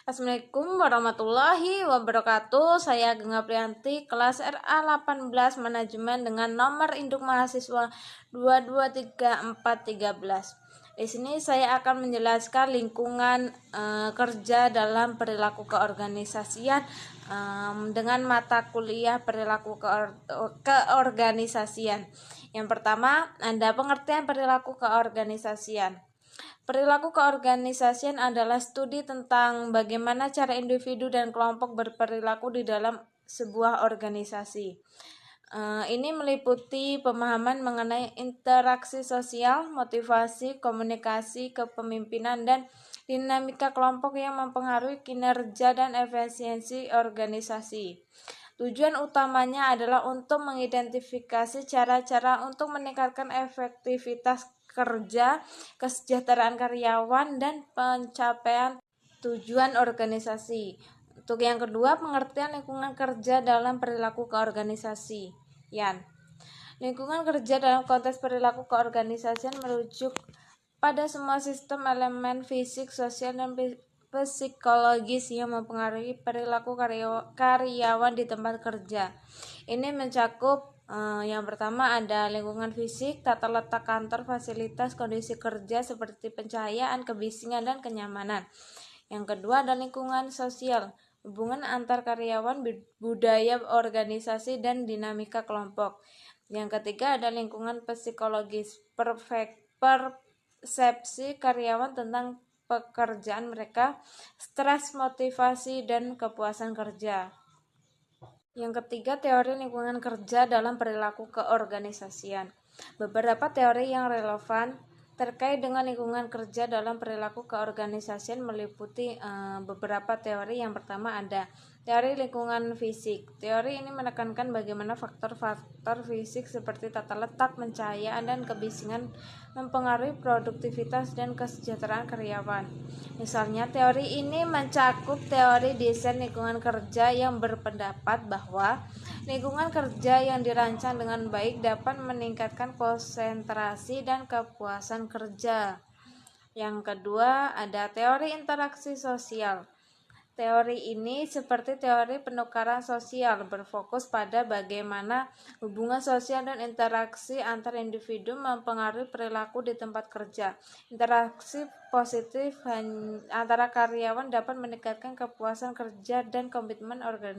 Assalamualaikum warahmatullahi wabarakatuh. Saya Genga Priyanti, kelas RA 18 Manajemen dengan nomor induk mahasiswa 2234313. Di sini saya akan menjelaskan lingkungan kerja dalam perilaku keorganisasian dengan mata kuliah perilaku keorganisasian. Yang pertama, ada pengertian perilaku keorganisasian. Perilaku keorganisasian adalah studi tentang bagaimana cara individu dan kelompok berperilaku di dalam sebuah organisasi. Ini meliputi pemahaman mengenai interaksi sosial, motivasi, komunikasi, kepemimpinan, dan dinamika kelompok yang mempengaruhi kinerja dan efisiensi organisasi. Tujuan utamanya adalah untuk mengidentifikasi cara-cara untuk meningkatkan efektivitas kerja, kesejahteraan karyawan, dan pencapaian tujuan organisasi. Untuk yang kedua, pengertian lingkungan kerja dalam perilaku keorganisasi. Lingkungan kerja dalam konteks perilaku keorganisasian merujuk pada semua sistem elemen fisik, sosial, dan psikologis yang mempengaruhi perilaku karyawan di tempat kerja. Ini mencakup yang pertama ada lingkungan fisik, tata letak kantor, fasilitas, kondisi kerja seperti pencahayaan, kebisingan, dan kenyamanan. Yang kedua ada lingkungan sosial, hubungan antar karyawan, budaya organisasi, dan dinamika kelompok. Yang ketiga ada lingkungan psikologis, persepsi karyawan tentang pekerjaan mereka, stres, motivasi, dan kepuasan kerja. Yang ketiga, teori lingkungan kerja dalam perilaku keorganisasian. Beberapa teori yang relevan terkait dengan lingkungan kerja dalam perilaku keorganisasian meliputi beberapa teori. Yang pertama ada teori lingkungan fisik. Teori ini menekankan bagaimana faktor-faktor fisik seperti tata letak, pencahayaan, dan kebisingan mempengaruhi produktivitas dan kesejahteraan karyawan. Misalnya, teori ini mencakup teori desain lingkungan kerja yang berpendapat bahwa lingkungan kerja yang dirancang dengan baik dapat meningkatkan konsentrasi dan kepuasan kerja. Yang kedua, ada teori interaksi sosial. Teori ini seperti teori penukaran sosial, berfokus pada bagaimana hubungan sosial dan interaksi antar individu mempengaruhi perilaku di tempat kerja. Interaksi positif antara karyawan dapat meningkatkan kepuasan kerja dan komitmen organisasi.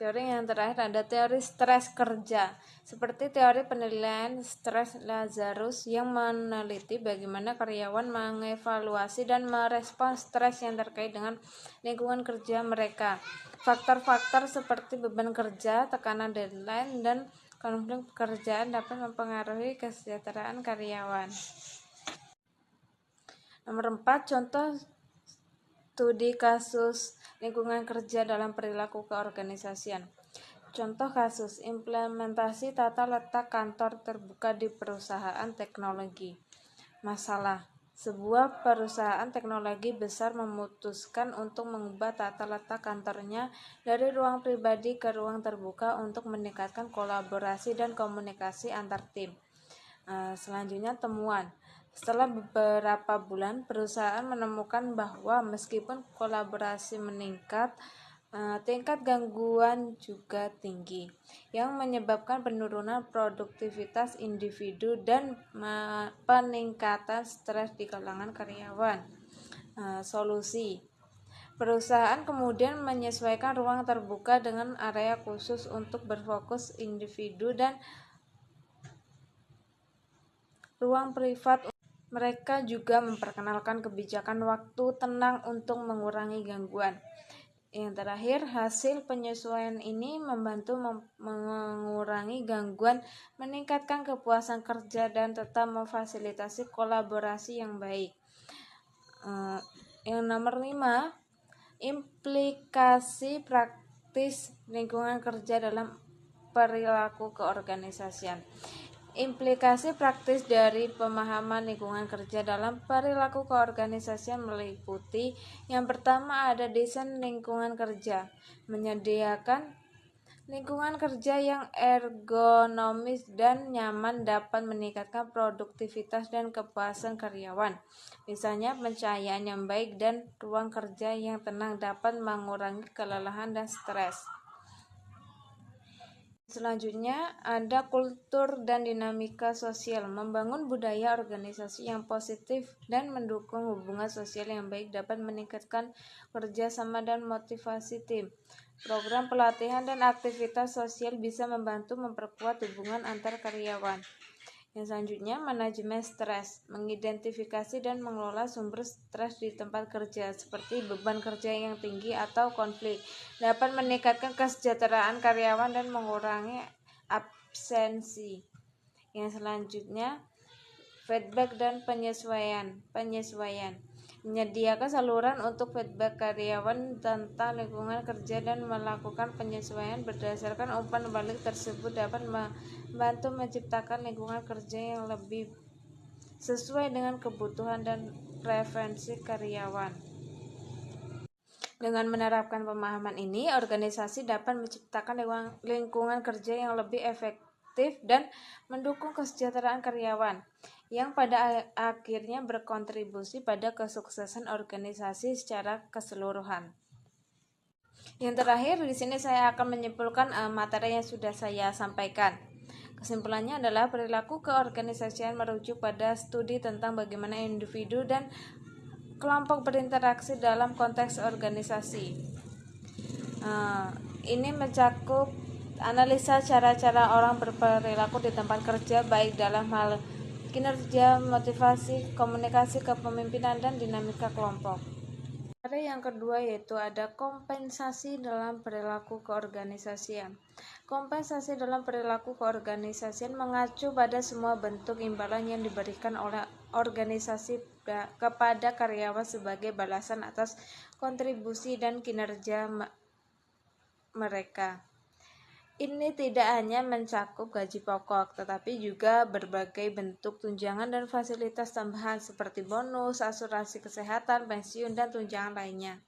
Teori yang terakhir ada teori stres kerja, seperti teori penilaian stres Lazarus yang meneliti bagaimana karyawan mengevaluasi dan merespons stres yang terkait dengan lingkungan kerja mereka. Faktor-faktor seperti beban kerja, tekanan deadline, dan konflik pekerjaan dapat mempengaruhi kesejahteraan karyawan. Nomor 4, contoh studi kasus lingkungan kerja dalam perilaku keorganisasian. Contoh kasus implementasi tata letak kantor terbuka di perusahaan teknologi. Masalah: sebuah perusahaan teknologi besar memutuskan untuk mengubah tata letak kantornya dari ruang pribadi ke ruang terbuka untuk meningkatkan kolaborasi dan komunikasi antar tim. Selanjutnya, temuan. Setelah beberapa bulan, perusahaan menemukan bahwa meskipun kolaborasi meningkat, tingkat gangguan juga tinggi, yang menyebabkan penurunan produktivitas individu dan peningkatan stres di kalangan karyawan. Solusi: perusahaan kemudian menyesuaikan ruang terbuka dengan area khusus untuk berfokus individu dan ruang privat. Mereka juga memperkenalkan kebijakan waktu tenang untuk mengurangi gangguan. Yang terakhir, hasil penyesuaian ini membantu mengurangi gangguan, meningkatkan kepuasan kerja, dan tetap memfasilitasi kolaborasi yang baik. Yang nomor 5, implikasi praktis lingkungan kerja dalam perilaku keorganisasian. Implikasi praktis dari pemahaman lingkungan kerja dalam perilaku keorganisasian meliputi: yang pertama ada desain lingkungan kerja, menyediakan Lingkungan kerja yang ergonomis dan nyaman dapat meningkatkan produktivitas dan kepuasan karyawan. Misalnya, pencahayaan yang baik dan ruang kerja yang tenang dapat mengurangi kelelahan dan stres. Selanjutnya, ada kultur dan dinamika sosial. Membangun budaya organisasi yang positif dan mendukung hubungan sosial yang baik dapat meningkatkan kerjasama dan motivasi tim. Program pelatihan dan aktivitas sosial bisa membantu memperkuat hubungan antar karyawan. Yang selanjutnya, manajemen stres. Mengidentifikasi dan mengelola sumber stres di tempat kerja, seperti beban kerja yang tinggi atau konflik, dapat meningkatkan kesejahteraan karyawan dan mengurangi absensi. Yang selanjutnya, feedback dan penyesuaian. Menyediakan saluran untuk feedback karyawan tentang lingkungan kerja dan melakukan penyesuaian berdasarkan umpan balik tersebut dapat membantu menciptakan lingkungan kerja yang lebih sesuai dengan kebutuhan dan preferensi karyawan. Dengan menerapkan pemahaman ini, organisasi dapat menciptakan lingkungan kerja yang lebih efektif dan mendukung kesejahteraan karyawan, yang pada akhirnya berkontribusi pada kesuksesan organisasi secara keseluruhan. Yang terakhir, di sini saya akan menyimpulkan materi yang sudah saya sampaikan. Kesimpulannya adalah perilaku keorganisasian merujuk pada studi tentang bagaimana individu dan kelompok berinteraksi dalam konteks organisasi. Ini mencakup analisa cara-cara orang berperilaku di tempat kerja, baik dalam hal kinerja, motivasi, komunikasi, kepemimpinan, dan dinamika kelompok. Materi yang kedua yaitu ada kompensasi dalam perilaku keorganisasian. Kompensasi dalam perilaku keorganisasian mengacu pada semua bentuk imbalan yang diberikan oleh organisasi kepada karyawan sebagai balasan atas kontribusi dan kinerja mereka. Ini tidak hanya mencakup gaji pokok, tetapi juga berbagai bentuk tunjangan dan fasilitas tambahan seperti bonus, asuransi kesehatan, pensiun, dan tunjangan lainnya.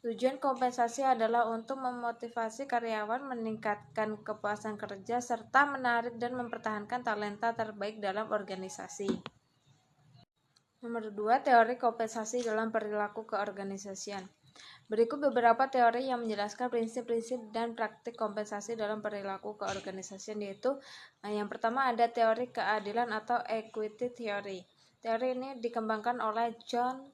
Tujuan kompensasi adalah untuk memotivasi karyawan, meningkatkan kepuasan kerja, serta menarik dan mempertahankan talenta terbaik dalam organisasi. Nomor 2, teori kompensasi dalam perilaku keorganisasian. Berikut beberapa teori yang menjelaskan prinsip-prinsip dan praktik kompensasi dalam perilaku keorganisasian, yaitu yang pertama ada teori keadilan atau equity theory. Teori ini dikembangkan oleh John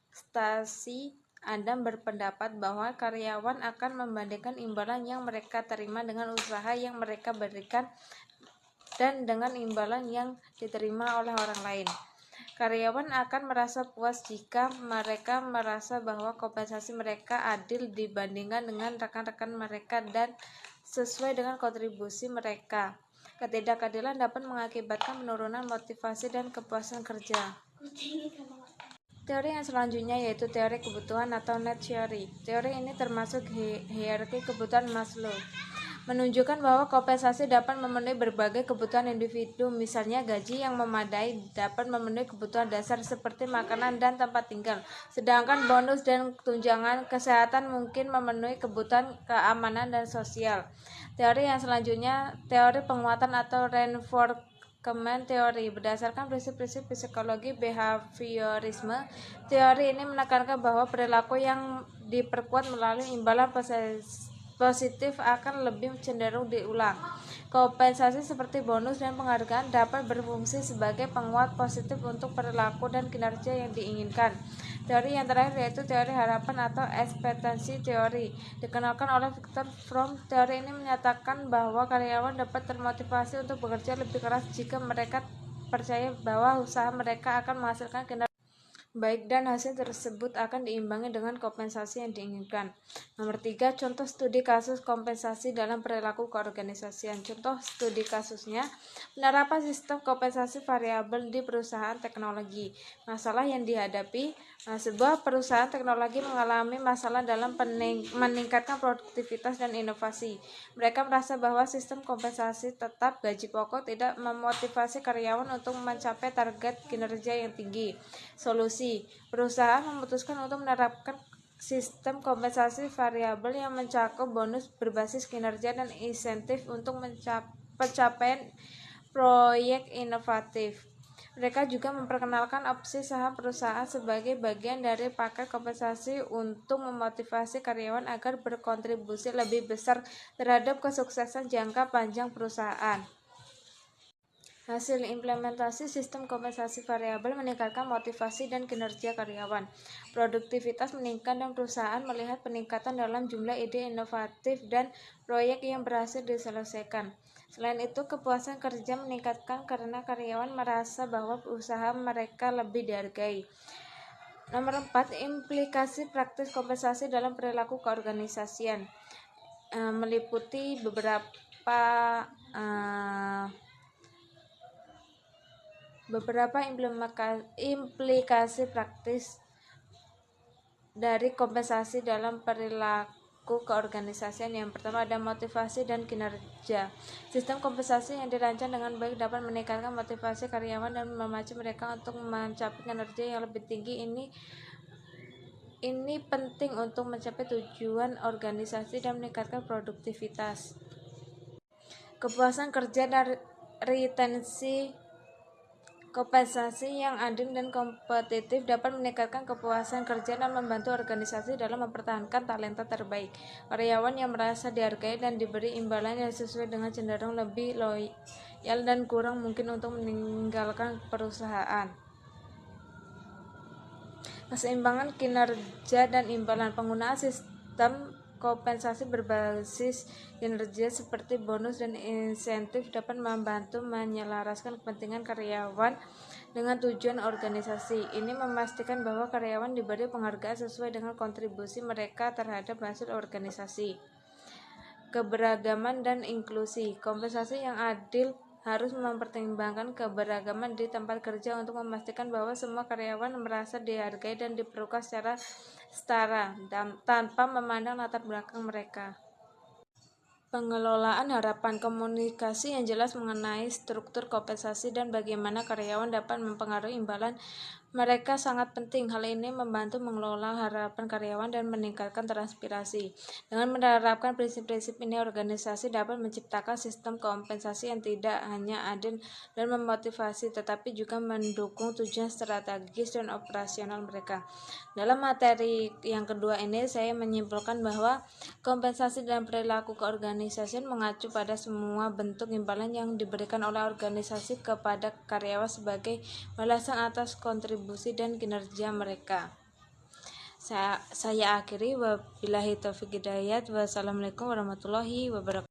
Stacy Adam berpendapat bahwa karyawan akan membandingkan imbalan yang mereka terima dengan usaha yang mereka berikan dan dengan imbalan yang diterima oleh orang lain. Karyawan akan merasa puas jika mereka merasa bahwa kompensasi mereka adil dibandingkan dengan rekan-rekan mereka dan sesuai dengan kontribusi mereka. Ketidakadilan dapat mengakibatkan penurunan motivasi dan kepuasan kerja. Teori yang selanjutnya yaitu teori kebutuhan atau need theory. Teori ini termasuk hierarki kebutuhan Maslow, menunjukkan bahwa kompensasi dapat memenuhi berbagai kebutuhan individu, misalnya gaji yang memadai dapat memenuhi kebutuhan dasar seperti makanan dan tempat tinggal, sedangkan bonus dan tunjangan kesehatan mungkin memenuhi kebutuhan keamanan dan sosial. Teori yang selanjutnya, teori penguatan atau reinforcement theory. Berdasarkan prinsip-prinsip psikologi behaviorisme, teori ini menekankan bahwa perilaku yang diperkuat melalui imbalan positif akan lebih cenderung diulang. Kompensasi seperti bonus dan penghargaan dapat berfungsi sebagai penguat positif untuk perilaku dan kinerja yang diinginkan. Teori yang terakhir yaitu teori harapan atau ekspektasi teori, dikenalkan oleh Viktor Fromm. Teori ini menyatakan bahwa karyawan dapat termotivasi untuk bekerja lebih keras jika mereka percaya bahwa usaha mereka akan menghasilkan kinerja baik dan hasil tersebut akan diimbangi dengan kompensasi yang diinginkan. Nomor 3, contoh studi kasus kompensasi dalam perilaku keorganisasian. Contoh studi kasusnya, penerapan sistem kompensasi variabel di perusahaan teknologi. Masalah yang dihadapi, sebuah perusahaan teknologi mengalami masalah dalam meningkatkan produktivitas dan inovasi. Mereka merasa bahwa sistem kompensasi tetap gaji pokok tidak memotivasi karyawan untuk mencapai target kinerja yang tinggi. Solusi, perusahaan memutuskan untuk menerapkan sistem kompensasi variabel yang mencakup bonus berbasis kinerja dan insentif untuk pencapaian proyek inovatif. Mereka juga memperkenalkan opsi saham perusahaan sebagai bagian dari paket kompensasi untuk memotivasi karyawan agar berkontribusi lebih besar terhadap kesuksesan jangka panjang perusahaan. Hasil implementasi sistem kompensasi variabel meningkatkan motivasi dan kinerja karyawan. Produktivitas meningkat dan perusahaan melihat peningkatan dalam jumlah ide inovatif dan proyek yang berhasil diselesaikan. Selain itu, kepuasan kerja meningkatkan karena karyawan merasa bahwa usaha mereka lebih dihargai. Nomor 4, implikasi praktis kompensasi dalam perilaku keorganisasian. Meliputi beberapa implikasi praktis dari kompensasi dalam perilaku keorganisasian. Yang pertama ada motivasi dan kinerja. Sistem kompensasi yang dirancang dengan baik dapat meningkatkan motivasi karyawan dan memacu mereka untuk mencapai kinerja yang lebih tinggi. Ini penting untuk mencapai tujuan organisasi dan meningkatkan produktivitas. Kepuasan kerja dan retensi. Kompensasi yang adil dan kompetitif dapat meningkatkan kepuasan kerja dan membantu organisasi dalam mempertahankan talenta terbaik. Karyawan yang merasa dihargai dan diberi imbalan yang sesuai dengan cenderung lebih loyal dan kurang mungkin untuk meninggalkan perusahaan. Keseimbangan kinerja dan imbalan. Penggunaan sistem kompensasi berbasis kinerja seperti bonus dan insentif dapat membantu menyelaraskan kepentingan karyawan dengan tujuan organisasi. Ini memastikan bahwa karyawan diberi penghargaan sesuai dengan kontribusi mereka terhadap hasil organisasi. Keberagaman dan inklusi. Kompensasi yang adil harus mempertimbangkan keberagaman di tempat kerja untuk memastikan bahwa semua karyawan merasa dihargai dan diperlukan secara setara tanpa memandang latar belakang mereka. Pengelolaan harapan. Komunikasi yang jelas mengenai struktur kompensasi dan bagaimana karyawan dapat mempengaruhi imbalan mereka sangat penting. Hal ini membantu mengelola harapan karyawan dan meningkatkan transparansi. Dengan menerapkan prinsip-prinsip ini, organisasi dapat menciptakan sistem kompensasi yang tidak hanya adil dan memotivasi, tetapi juga mendukung tujuan strategis dan operasional mereka. Dalam materi yang kedua ini, saya menyimpulkan bahwa kompensasi dalam perilaku keorganisasian mengacu pada semua bentuk imbalan yang diberikan oleh organisasi kepada karyawan sebagai balasan atas kontribusi dan kinerja mereka. Saya akhiri, wabillahi taufiq hidayat. Wassalamualaikum warahmatullahi wabarakatuh.